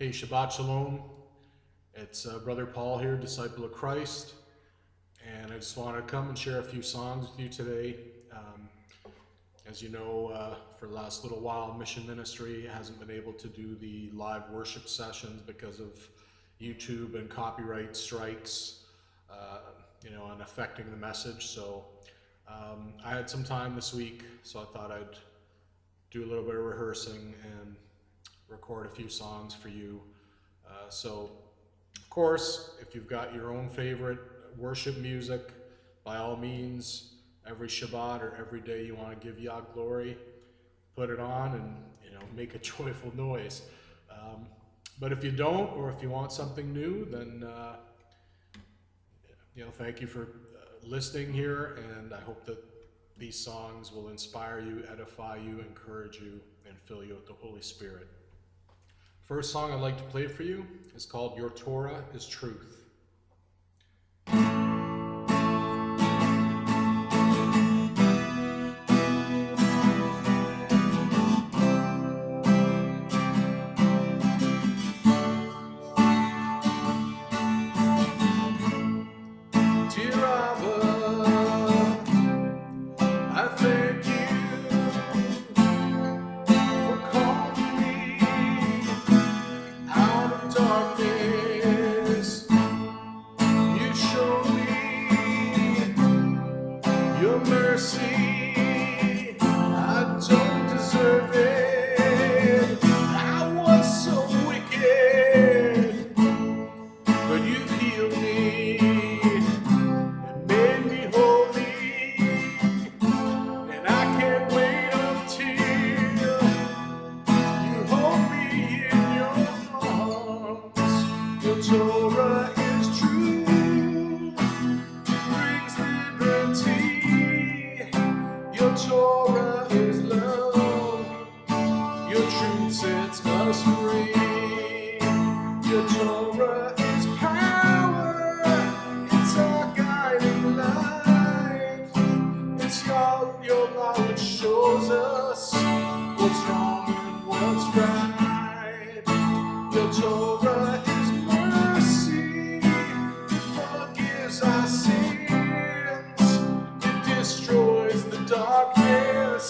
Hey, Shabbat Shalom. It's Brother Paul here, disciple of Christ, and I just wanted to come and share a few songs with you today. As you know, for the last little while, Mission Ministry hasn't been able to do the live worship sessions because of YouTube and copyright strikes, and affecting the message. So I had some time this week, so I thought I'd do a little bit of rehearsing and record a few songs for you. So, of course, if you've got your own favorite worship music, by all means, every Shabbat or every day you want to give Yah glory, put it on and make a joyful noise. But if you don't, or if you want something new, then thank you for listening here, and I hope that these songs will inspire you, edify you, encourage you, and fill you with the Holy Spirit. First song I'd like to play for you is called Your Torah is Truth. Dear Abba, I thank you for calling me out of darkness. You showed me your mercy. I don't deserve it. I was so wicked, but you healed me and made me holy. And I can't wait until you hold me in your arms. Your Torah is true, brings liberty. Your Torah is love. Your truth sets us free. Your Torah is power. It's our guiding light. It's your law which shows us what's wrong and what's right. Your Torah is mercy. It forgives our sins. It destroys the darkness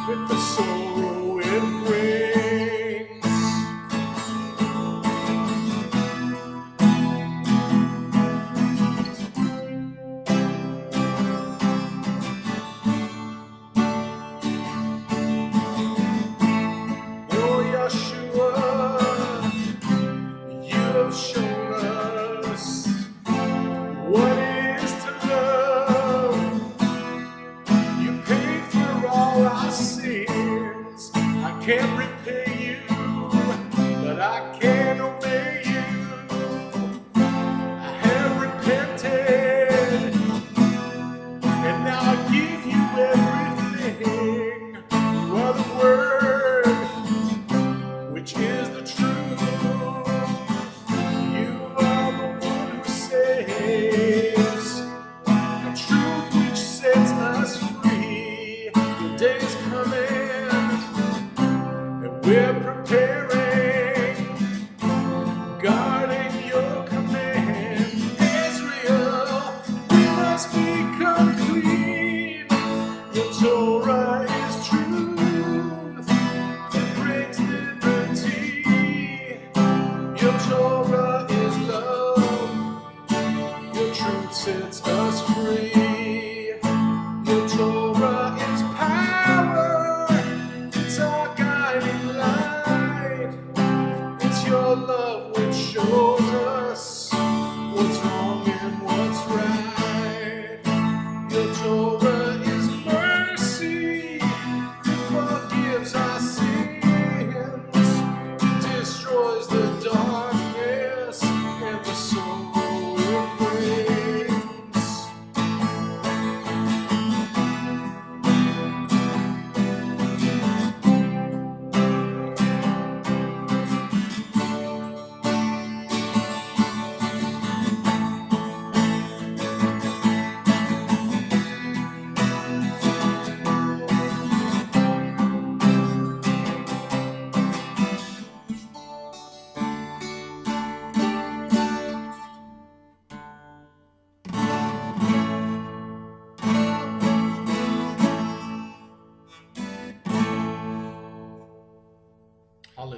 with the sorrow it brings. Oh, Yeshua, you have shown us what it is to love. You paid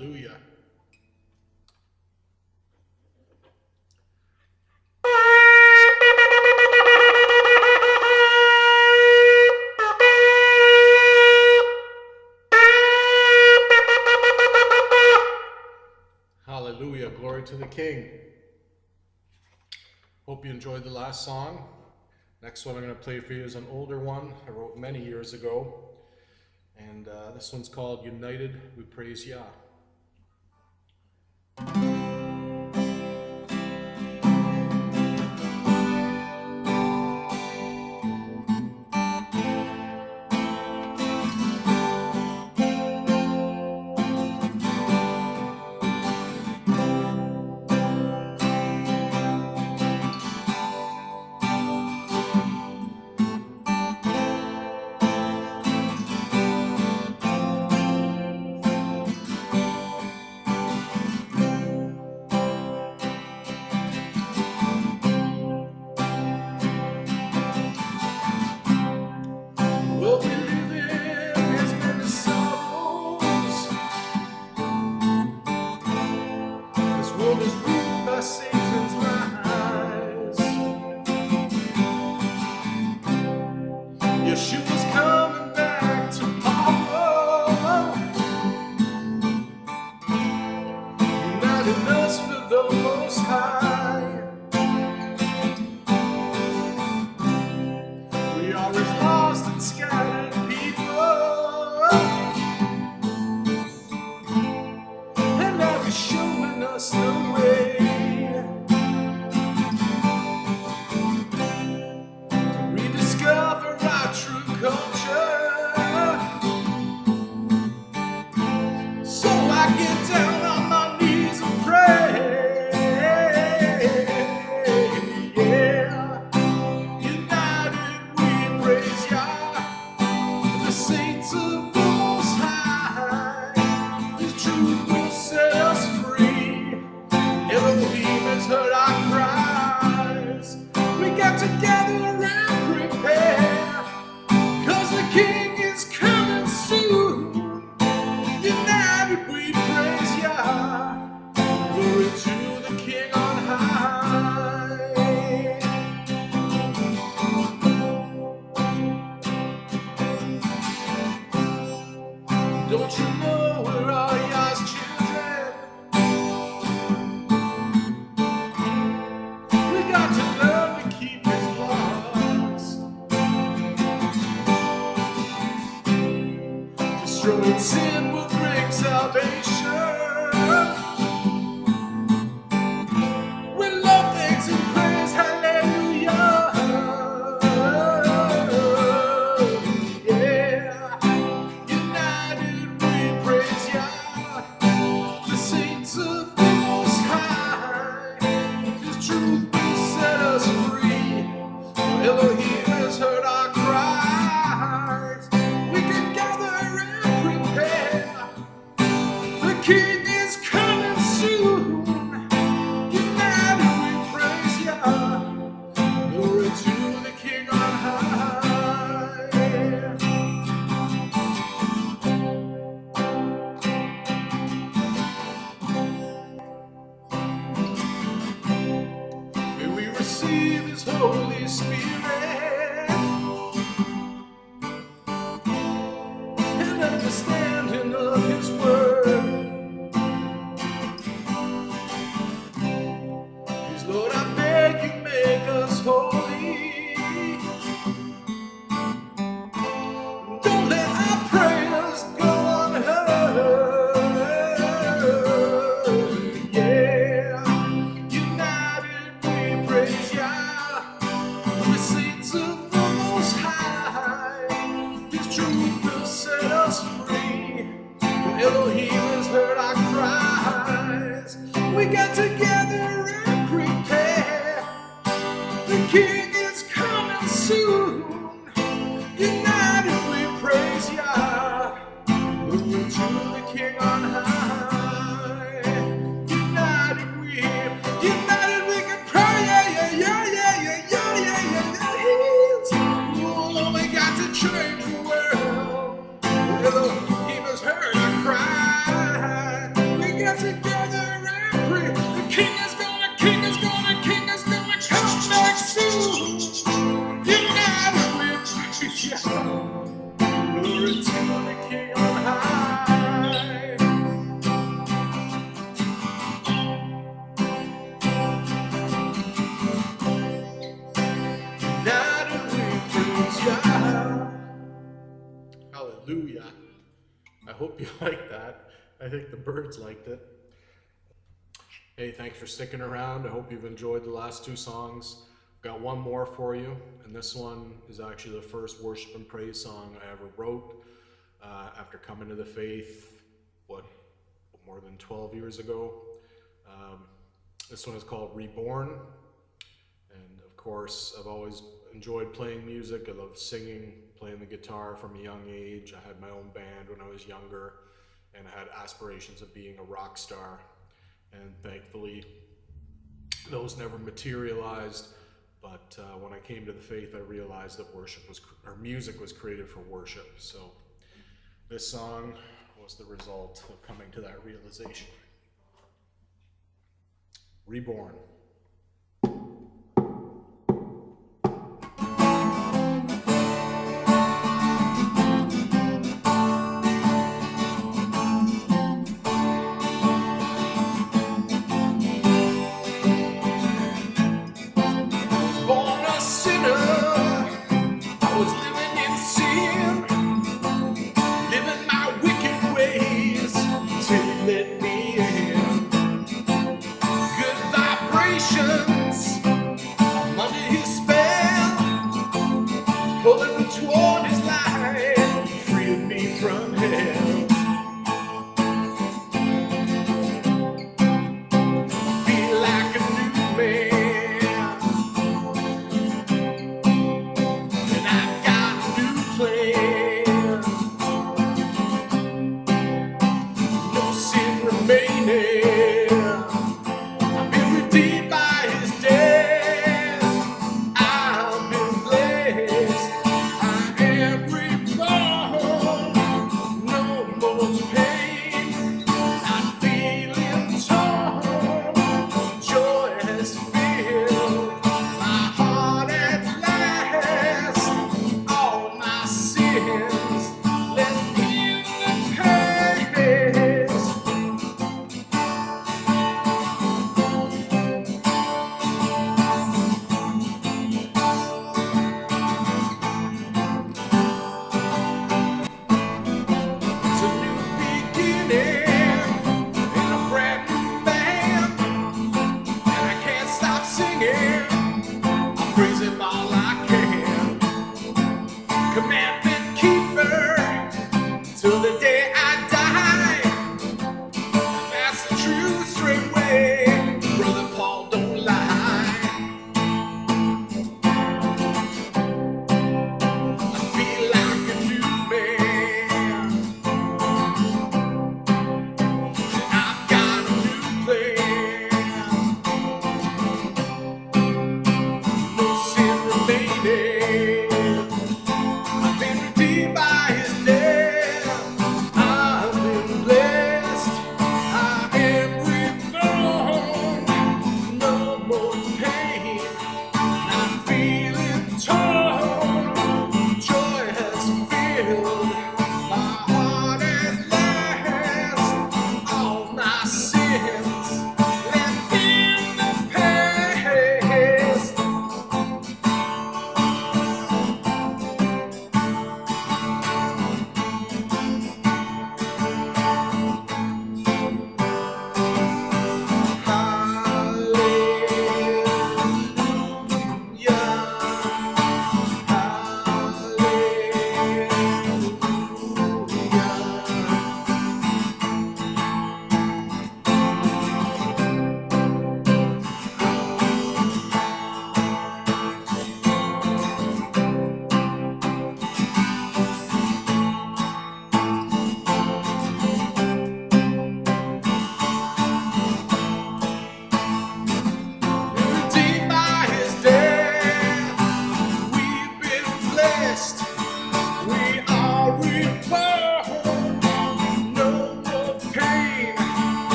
Hallelujah. Hallelujah. Glory to the King. Hope you enjoyed the last song. Next one I'm going to play for you is an older one I wrote many years ago. And this one's called United We Praise Yah. What we live in has many sorrows. This world is ruled by Satan's lies. Yeshua's coming back tomorrow, uniting us for the Most High. We are as lost and scattered people, and now He's showing us the way to rediscover our true culture. So I get down on my knees and pray, yeah. United we praise Yah, the saints of the Most High. His truth will set us free. Elohim has heard our cries. We got together and prepare, 'cause the King is coming soon. United we praise Yah, glory to the King on high. Don't you know we're all Yah's children? We got to learn to keep His laws. Destroying sin will bring salvation. We love, thanks, and praise, hallelujah. Yeah. United we praise Yah, the saints of the Most High. His truth will set us free. Elohim has heard our cries. We can gather and prepare. The King is coming soon. United we praise Yah, glory to the King on high. May we receive His Holy Spirit and understanding of His word. Please, Lord, I beg you, make us holy. Don't let our prayers go unheard. Yeah. United we praise Yah, the saints of the Most High. His truth will set us free. For Elohim has heard our cries. We got together and prepare. The King is coming soon. United we praise Yah, glory to the King on high. United we can pray, yeah, yeah, yeah, yeah, yeah, yeah, yeah, yeah, yeah. Oh, we got to change the world. Elohim has heard our cry. Hallelujah. I hope you like that. I think the birds liked it. Hey, thanks for sticking around. I hope you've enjoyed the last two songs. Got one more for you, and this one is actually the first worship and praise song I ever wrote after coming to the faith, more than 12 years ago. This one is called Reborn, and of course I've always enjoyed playing music. I love singing, playing the guitar from a young age. I had my own band when I was younger, and I had aspirations of being a rock star, and thankfully those never materialized. But when I came to the faith, I realized that music was created for worship. So this song was the result of coming to that realization. Reborn.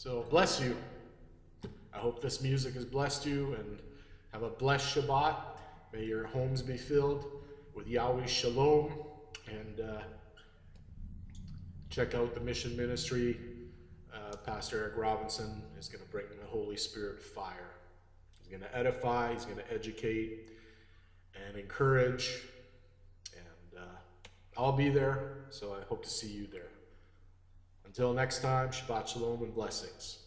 So bless you. I hope this music has blessed you, and have a blessed Shabbat. May your homes be filled with Yahweh Shalom, and check out the mission ministry. Pastor Eric Robinson is going to bring the Holy Spirit fire. He's going to edify, he's going to educate and encourage, and I'll be there, so I hope to see you there. Until next time, Shabbat Shalom and blessings.